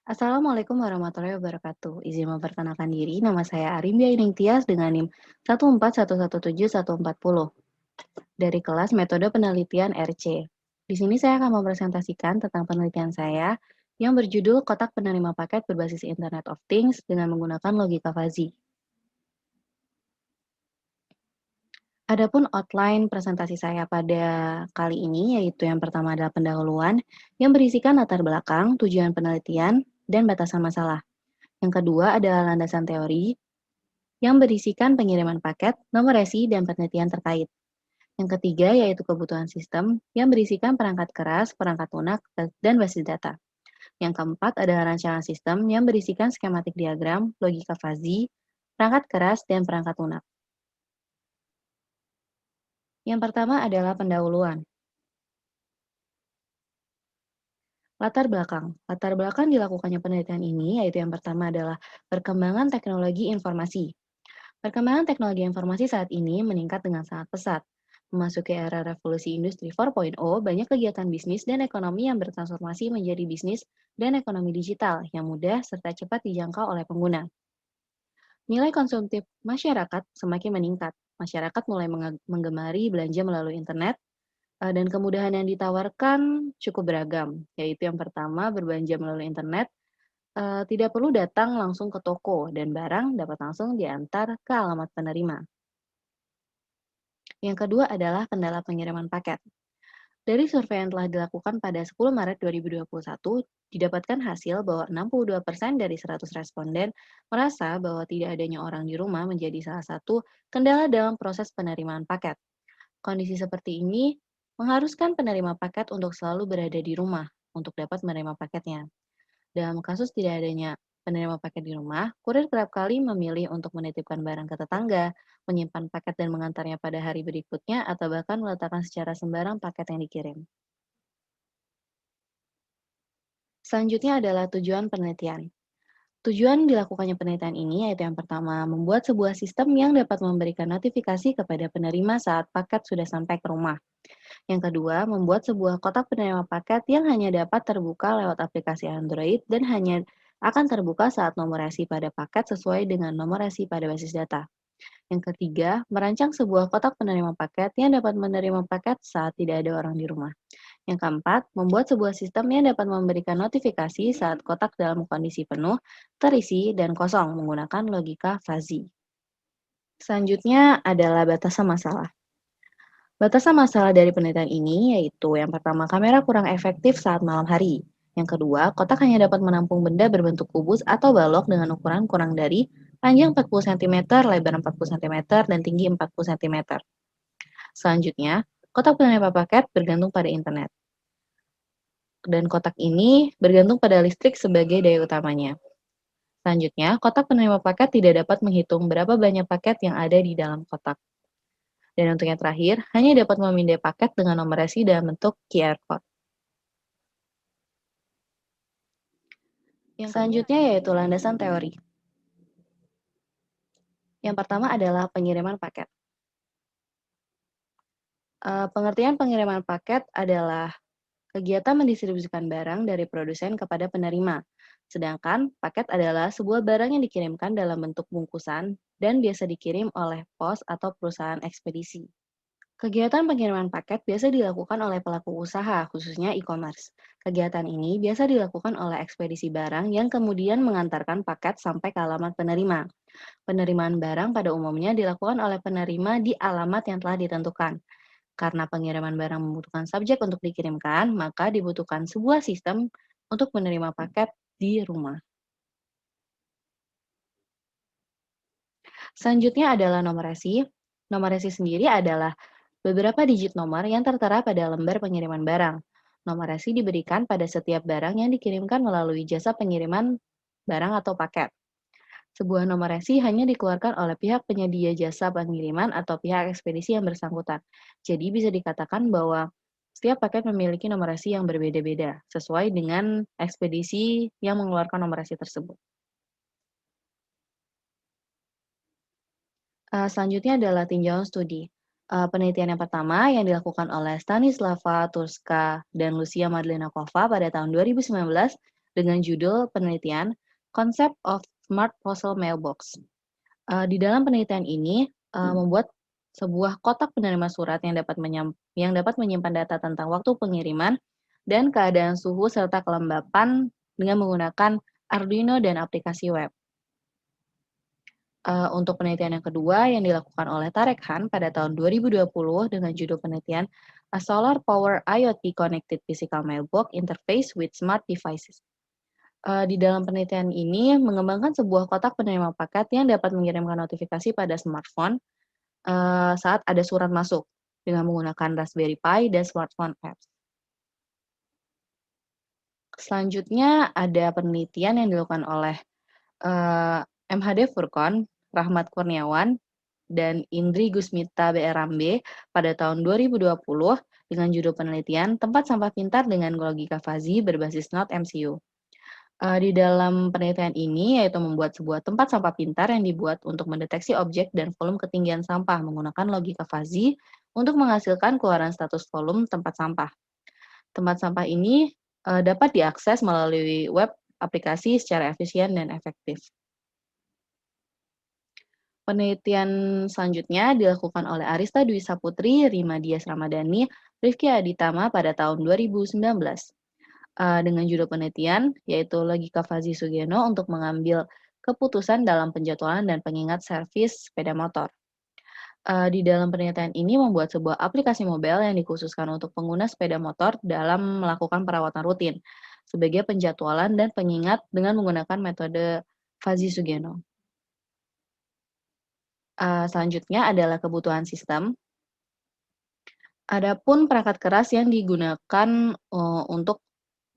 Assalamualaikum warahmatullahi wabarakatuh. Izin memperkenalkan diri, nama saya Arimbia Ining Tias dengan NIM 141171140 dari kelas Metode Penelitian RC. Di sini saya akan mempresentasikan tentang penelitian saya yang berjudul Kotak Penerima Paket Berbasis Internet of Things dengan menggunakan logika fuzzy. Adapun outline presentasi saya pada kali ini yaitu yang pertama adalah pendahuluan yang berisikan latar belakang, tujuan penelitian, dan batasan masalah. Yang kedua adalah landasan teori yang berisikan pengiriman paket, nomor resi, dan penelitian terkait. Yang ketiga yaitu kebutuhan sistem yang berisikan perangkat keras, perangkat lunak, dan basis data. Yang keempat adalah rancangan sistem yang berisikan skematik diagram, logika fuzzy, perangkat keras, dan perangkat lunak. Yang pertama adalah pendahuluan. Latar belakang. Latar belakang dilakukannya penelitian ini yaitu yang pertama adalah perkembangan teknologi informasi. Perkembangan teknologi informasi saat ini meningkat dengan sangat pesat. Memasuki era revolusi industri 4.0, banyak kegiatan bisnis dan ekonomi yang bertransformasi menjadi bisnis dan ekonomi digital yang mudah serta cepat dijangkau oleh pengguna. Nilai konsumtif masyarakat semakin meningkat. Masyarakat mulai menggemari belanja melalui internet, dan kemudahan yang ditawarkan cukup beragam, yaitu yang pertama berbelanja melalui internet, tidak perlu datang langsung ke toko dan barang dapat langsung diantar ke alamat penerima. Yang kedua adalah kendala pengiriman paket. Dari survei yang telah dilakukan pada 10 Maret 2021, didapatkan hasil bahwa 62% dari 100 responden merasa bahwa tidak adanya orang di rumah menjadi salah satu kendala dalam proses penerimaan paket. Kondisi seperti ini mengharuskan penerima paket untuk selalu berada di rumah untuk dapat menerima paketnya. Dalam kasus tidak adanya penerima paket di rumah, kurir kerap kali memilih untuk menitipkan barang ke tetangga, menyimpan paket dan mengantarnya pada hari berikutnya, atau bahkan meletakkan secara sembarang paket yang dikirim. Selanjutnya adalah tujuan penelitian. Tujuan dilakukannya penelitian ini yaitu yang pertama, membuat sebuah sistem yang dapat memberikan notifikasi kepada penerima saat paket sudah sampai ke rumah. Yang kedua, membuat sebuah kotak penerima paket yang hanya dapat terbuka lewat aplikasi Android dan hanya akan terbuka saat nomor resi pada paket sesuai dengan nomor resi pada basis data. Yang ketiga, merancang sebuah kotak penerima paket yang dapat menerima paket saat tidak ada orang di rumah. Yang keempat, membuat sebuah sistem yang dapat memberikan notifikasi saat kotak dalam kondisi penuh, terisi, dan kosong menggunakan logika fuzzy. Selanjutnya adalah batasan masalah. Batasan masalah dari penelitian ini yaitu yang pertama, kamera kurang efektif saat malam hari. Yang kedua, kotak hanya dapat menampung benda berbentuk kubus atau balok dengan ukuran kurang dari panjang 40 cm, lebar 40 cm, dan tinggi 40 cm. Selanjutnya, kotak penerima paket bergantung pada internet. Dan kotak ini bergantung pada listrik sebagai daya utamanya. Selanjutnya, kotak penerima paket tidak dapat menghitung berapa banyak paket yang ada di dalam kotak. Dan untuk yang terakhir, hanya dapat memindai paket dengan nomor resi dalam bentuk QR code. Yang selanjutnya yaitu landasan teori. Yang pertama adalah pengiriman paket. Pengertian pengiriman paket adalah kegiatan mendistribusikan barang dari produsen kepada penerima. Sedangkan paket adalah sebuah barang yang dikirimkan dalam bentuk bungkusan dan biasa dikirim oleh pos atau perusahaan ekspedisi. Kegiatan pengiriman paket biasa dilakukan oleh pelaku usaha, khususnya e-commerce. Kegiatan ini biasa dilakukan oleh ekspedisi barang yang kemudian mengantarkan paket sampai ke alamat penerima. Penerimaan barang pada umumnya dilakukan oleh penerima di alamat yang telah ditentukan. Karena pengiriman barang membutuhkan subjek untuk dikirimkan, maka dibutuhkan sebuah sistem untuk menerima paket di rumah. Selanjutnya adalah nomor resi. Nomor resi sendiri adalah beberapa digit nomor yang tertera pada lembar pengiriman barang. Nomor resi diberikan pada setiap barang yang dikirimkan melalui jasa pengiriman barang atau paket. Sebuah nomor resi hanya dikeluarkan oleh pihak penyedia jasa pengiriman atau pihak ekspedisi yang bersangkutan. Jadi bisa dikatakan bahwa setiap paket memiliki nomor resi yang berbeda-beda, sesuai dengan ekspedisi yang mengeluarkan nomor resi tersebut. Selanjutnya adalah tinjauan studi. Penelitian yang pertama yang dilakukan oleh Stanislava Turska dan Lucia Madlenakova pada tahun 2019 dengan judul penelitian Concept of Smart Postal Mailbox. Di dalam penelitian ini, membuat sebuah kotak penerima surat yang dapat menyimpan data tentang waktu pengiriman dan keadaan suhu serta kelembapan dengan menggunakan Arduino dan aplikasi web. Untuk penelitian yang kedua yang dilakukan oleh Tarek Han pada tahun 2020 dengan judul penelitian A Solar Power IoT Connected Physical Mailbox Interface with Smart Devices. Di dalam penelitian ini mengembangkan sebuah kotak penerima paket yang dapat mengirimkan notifikasi pada smartphone saat ada surat masuk dengan menggunakan Raspberry Pi dan smartphone apps. Selanjutnya ada penelitian yang dilakukan oleh MHD Furqon, Rahmat Kurniawan, dan Indri Gusmita BRMB pada tahun 2020 dengan judul penelitian Tempat Sampah Pintar dengan Logika Fuzzy berbasis Node MCU. Di dalam penelitian ini yaitu membuat sebuah tempat sampah pintar yang dibuat untuk mendeteksi objek dan volume ketinggian sampah menggunakan logika fuzzy untuk menghasilkan keluaran status volume tempat sampah. Tempat sampah ini dapat diakses melalui web aplikasi secara efisien dan efektif. Penelitian selanjutnya dilakukan oleh Arista Dwi Saputri, Rima Dias Ramadhani, Rifki Aditama pada tahun 2019 dengan judul penelitian yaitu Logika Fuzzy Sugeno untuk mengambil keputusan dalam penjadwalan dan pengingat servis sepeda motor. Di dalam penelitian ini membuat sebuah aplikasi mobile yang dikhususkan untuk pengguna sepeda motor dalam melakukan perawatan rutin sebagai penjadwalan dan pengingat dengan menggunakan metode Fuzzy Sugeno. Selanjutnya adalah kebutuhan sistem. Adapun perangkat keras yang digunakan untuk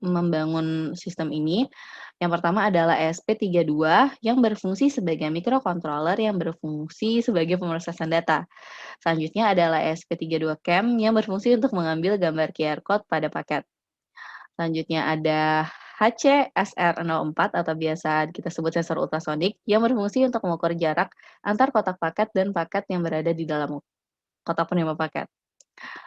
membangun sistem ini, yang pertama adalah ESP32 yang berfungsi sebagai microcontroller yang berfungsi sebagai pemrosesan data. Selanjutnya adalah ESP32CAM yang berfungsi untuk mengambil gambar QR code pada paket. Selanjutnya ada HCSR04 atau biasa kita sebut sensor ultrasonik yang berfungsi untuk mengukur jarak antar kotak paket dan paket yang berada di dalam kotak penerima paket.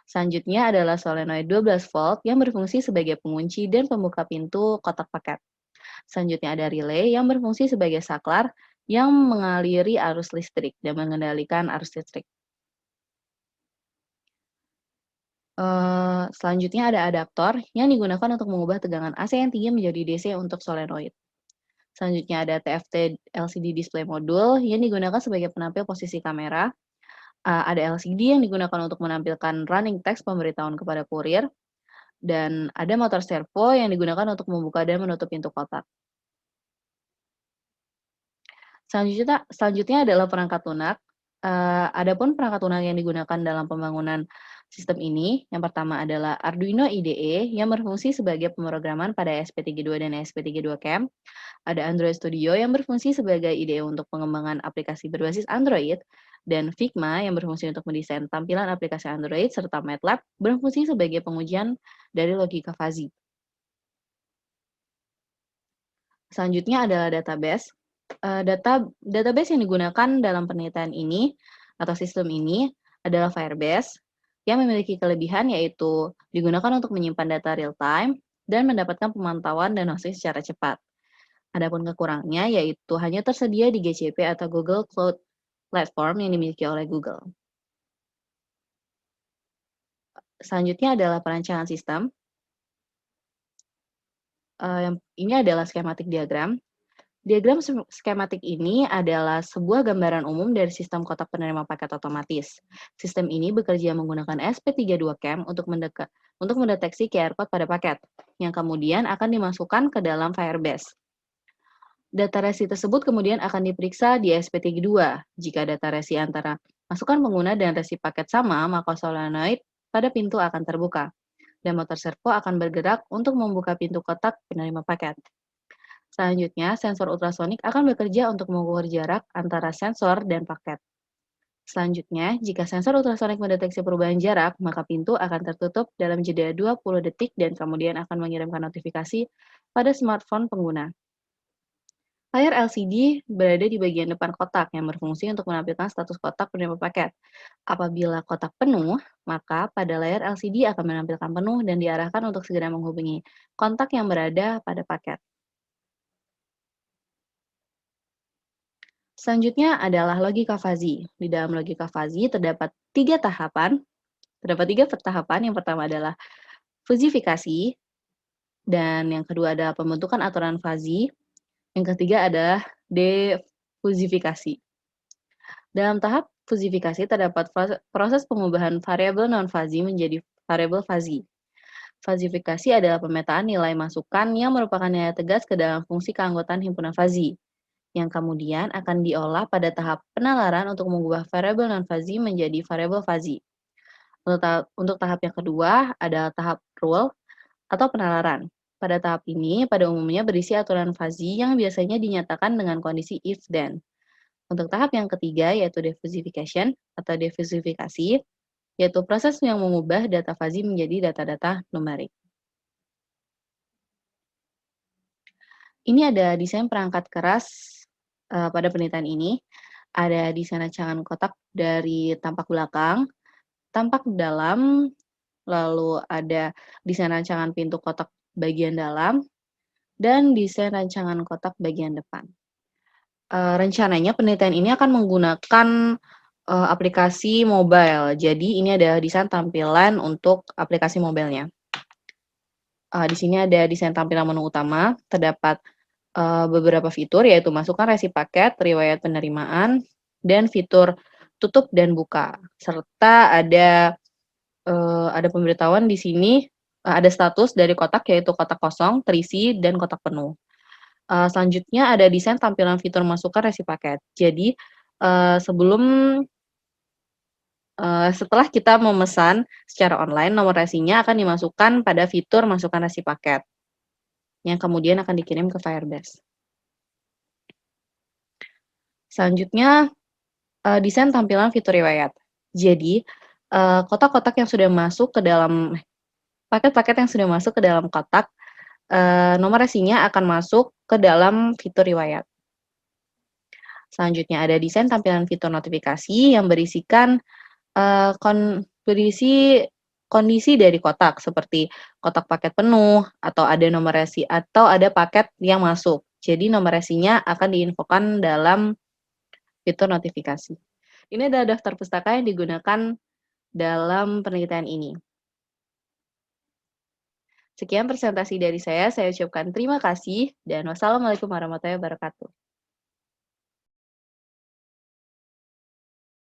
Selanjutnya adalah solenoid 12 volt yang berfungsi sebagai pengunci dan pembuka pintu kotak paket. Selanjutnya ada relay yang berfungsi sebagai saklar yang mengaliri arus listrik dan mengendalikan arus listrik. Selanjutnya ada adaptor yang digunakan untuk mengubah tegangan AC yang tinggi menjadi DC untuk solenoid. Selanjutnya ada TFT LCD display module yang digunakan sebagai penampil posisi kamera. Ada LCD yang digunakan untuk menampilkan running text pemberitahuan kepada kurir. Dan ada motor servo yang digunakan untuk membuka dan menutup pintu kotak. Selanjutnya adalah perangkat lunak. Adapun perangkat lunak yang digunakan dalam pembangunan sistem ini, yang pertama adalah Arduino IDE yang berfungsi sebagai pemrograman pada ESP32 dan ESP32CAM. Ada Android Studio yang berfungsi sebagai IDE untuk pengembangan aplikasi berbasis Android, dan Figma yang berfungsi untuk mendesain tampilan aplikasi Android, serta MATLAB berfungsi sebagai pengujian dari logika fuzzy. Selanjutnya adalah database. Database yang digunakan dalam penelitian ini atau sistem ini adalah Firebase yang memiliki kelebihan yaitu digunakan untuk menyimpan data real time dan mendapatkan pemantauan dan hosting secara cepat. Adapun kekurangannya yaitu hanya tersedia di GCP atau Google Cloud Platform yang dimiliki oleh Google. Selanjutnya adalah perancangan sistem. Ini adalah skematik diagram. Diagram skematik ini adalah sebuah gambaran umum dari sistem kotak penerima paket otomatis. Sistem ini bekerja menggunakan ESP32CAM untuk mendeteksi QR code pada paket, yang kemudian akan dimasukkan ke dalam Firebase. Data resi tersebut kemudian akan diperiksa di ESP32. Jika data resi antara masukan pengguna dan resi paket sama, maka solenoid pada pintu akan terbuka, dan motor servo akan bergerak untuk membuka pintu kotak penerima paket. Selanjutnya, sensor ultrasonik akan bekerja untuk mengukur jarak antara sensor dan paket. Selanjutnya, jika sensor ultrasonik mendeteksi perubahan jarak, maka pintu akan tertutup dalam jeda 20 detik dan kemudian akan mengirimkan notifikasi pada smartphone pengguna. Layar LCD berada di bagian depan kotak yang berfungsi untuk menampilkan status kotak penerima paket. Apabila kotak penuh, maka pada layar LCD akan menampilkan penuh dan diarahkan untuk segera menghubungi kontak yang berada pada paket. Selanjutnya adalah logika fuzzy. Di dalam logika fuzzy terdapat tiga tahapan. Terdapat tiga tahapan. Yang pertama adalah fuzifikasi, dan yang kedua adalah pembentukan aturan fuzzy. Yang ketiga adalah defuzifikasi. Dalam tahap fuzifikasi terdapat proses pengubahan variabel non-fuzzy menjadi variabel fuzzy. Fuzifikasi adalah pemetaan nilai masukan yang merupakan nilai tegas ke dalam fungsi keanggotaan himpunan fuzzy, yang kemudian akan diolah pada tahap penalaran untuk mengubah variabel non-fuzzy menjadi variabel fuzzy. Untuk tahap yang kedua adalah tahap rule atau penalaran. Pada tahap ini, pada umumnya berisi aturan fuzzy yang biasanya dinyatakan dengan kondisi if then. Untuk tahap yang ketiga yaitu defusification atau defusifikasi, yaitu proses yang mengubah data fuzzy menjadi data-data numerik. Ini ada desain perangkat keras pada penelitian ini. Ada desain rancangan kotak dari tampak belakang, tampak dalam, lalu ada desain rancangan pintu kotak bagian dalam, dan desain rancangan kotak bagian depan. Rencananya penelitian ini akan menggunakan aplikasi mobile. Jadi ini ada desain tampilan untuk aplikasi mobilenya. Di sini ada desain tampilan menu utama, terdapat beberapa fitur yaitu masukkan resi paket, riwayat penerimaan, dan fitur tutup dan buka. Serta ada pemberitahuan di sini, ada status dari kotak yaitu kotak kosong, terisi, dan kotak penuh. Selanjutnya ada desain tampilan fitur masukkan resi paket. Jadi, setelah kita memesan secara online, nomor resinya akan dimasukkan pada fitur masukkan resi paket, yang kemudian akan dikirim ke Firebase. Selanjutnya, desain tampilan fitur riwayat. Jadi, kotak-kotak yang sudah masuk ke dalam paket-paket yang sudah masuk ke dalam kotak, nomor resinya akan masuk ke dalam fitur riwayat. Selanjutnya ada desain tampilan fitur notifikasi yang berisikan berisi kondisi dari kotak, seperti kotak paket penuh, atau ada nomor resi, atau ada paket yang masuk. Jadi nomor resinya akan diinfokan dalam fitur notifikasi. Ini adalah daftar pustaka yang digunakan dalam penelitian ini. Sekian presentasi dari saya ucapkan terima kasih, dan wassalamualaikum warahmatullahi wabarakatuh.